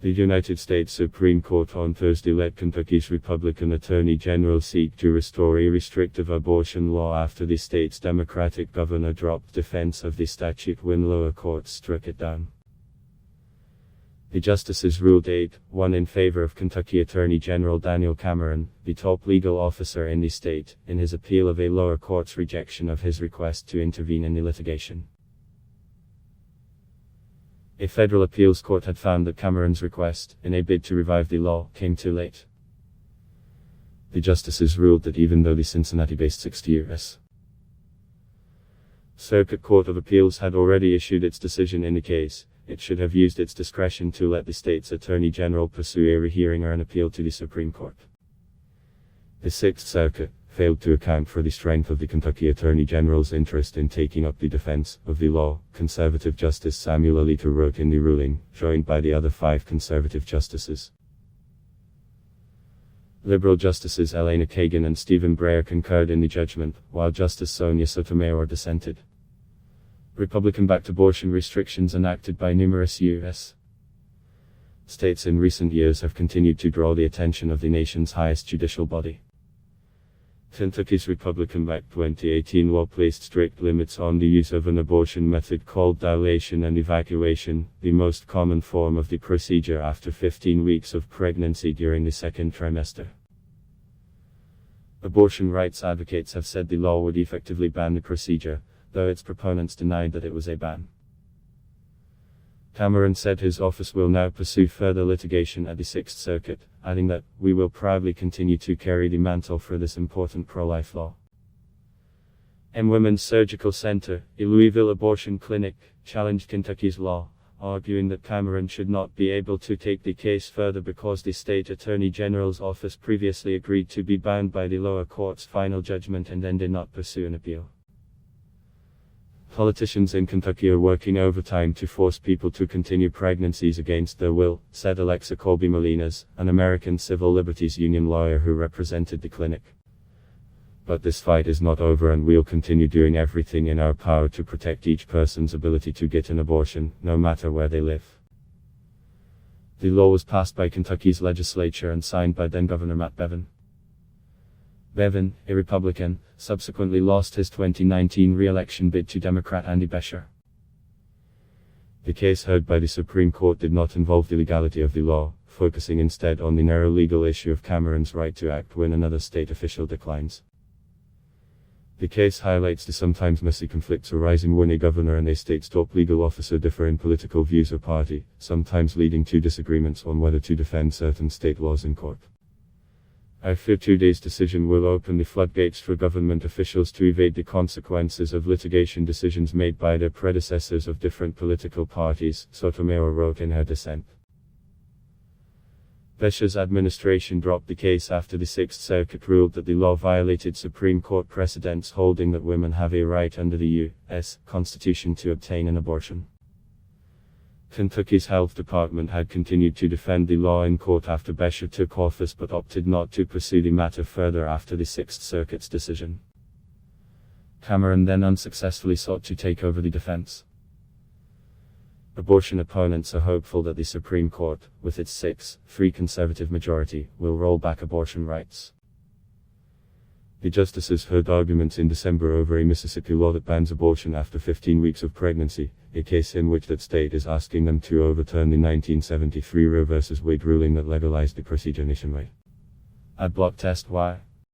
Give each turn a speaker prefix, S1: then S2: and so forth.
S1: The United States Supreme Court on Thursday let Kentucky's Republican Attorney General seek to restore a restrictive abortion law after the state's Democratic governor dropped defense of the statute when lower courts struck it down. The justices ruled 8-1 in favor of Kentucky Attorney General Daniel Cameron, the top legal officer in the state, in his appeal of a lower court's rejection of his request to intervene in the litigation. A federal appeals court had found that Cameron's request, in a bid to revive the law, came too late. The justices ruled that even though the Cincinnati-based 6th U.S. Circuit Court of Appeals had already issued its decision in the case, it should have used its discretion to let the state's Attorney General pursue a rehearing or an appeal to the Supreme Court. The Sixth Circuit failed to account for the strength of the Kentucky Attorney General's interest in taking up the defense of the law, conservative Justice Samuel Alito wrote in the ruling, joined by the other 5 conservative justices. Liberal Justices Elena Kagan and Stephen Breyer concurred in the judgment, while Justice Sonia Sotomayor dissented. Republican-backed abortion restrictions enacted by numerous U.S. states in recent years have continued to draw the attention of the nation's highest judicial body. Kentucky's Republican-backed 2018 law placed strict limits on the use of an abortion method called dilation and evacuation, the most common form of the procedure after 15 weeks of pregnancy during the second trimester. Abortion rights advocates have said the law would effectively ban the procedure, though its proponents denied that it was a ban. Cameron said his office will now pursue further litigation at the Sixth Circuit, adding that, "We will proudly continue to carry the mantle for this important pro-life law." Women's Surgical Center, a Louisville abortion clinic, challenged Kentucky's law, arguing that Cameron should not be able to take the case further because the state attorney general's office previously agreed to be bound by the lower court's final judgment and then did not pursue an appeal. Politicians in Kentucky are working overtime to force people to continue pregnancies against their will, said Alexa Colby Molinas, an American Civil Liberties Union lawyer who represented the clinic. "But this fight is not over and we'll continue doing everything in our power to protect each person's ability to get an abortion, no matter where they live." The law was passed by Kentucky's legislature and signed by then-Governor Matt Bevin. Bevin, a Republican, subsequently lost his 2019 re-election bid to Democrat Andy Beshear. The case heard by the Supreme Court did not involve the legality of the law, focusing instead on the narrow legal issue of Cameron's right to act when another state official declines. The case highlights the sometimes messy conflicts arising when a governor and a state's top legal officer differ in political views or party, sometimes leading to disagreements on whether to defend certain state laws in court. I fear today's decision will open the floodgates for government officials to evade the consequences of litigation decisions made by their predecessors of different political parties, Sotomayor wrote in her dissent. Beshear's administration dropped the case after the Sixth Circuit ruled that the law violated Supreme Court precedents holding that women have a right under the U.S. Constitution to obtain an abortion. Kentucky's Health Department had continued to defend the law in court after Beshear took office but opted not to pursue the matter further after the Sixth Circuit's decision. Cameron then unsuccessfully sought to take over the defense. Abortion opponents are hopeful that the Supreme Court, with its 6-3 conservative majority, will roll back abortion rights. The justices heard arguments in December over a Mississippi law that bans abortion after 15 weeks of pregnancy, a case in which that state is asking them to overturn the 1973 Roe v. Wade ruling that legalized the procedure nationwide. Adblock Test. Why?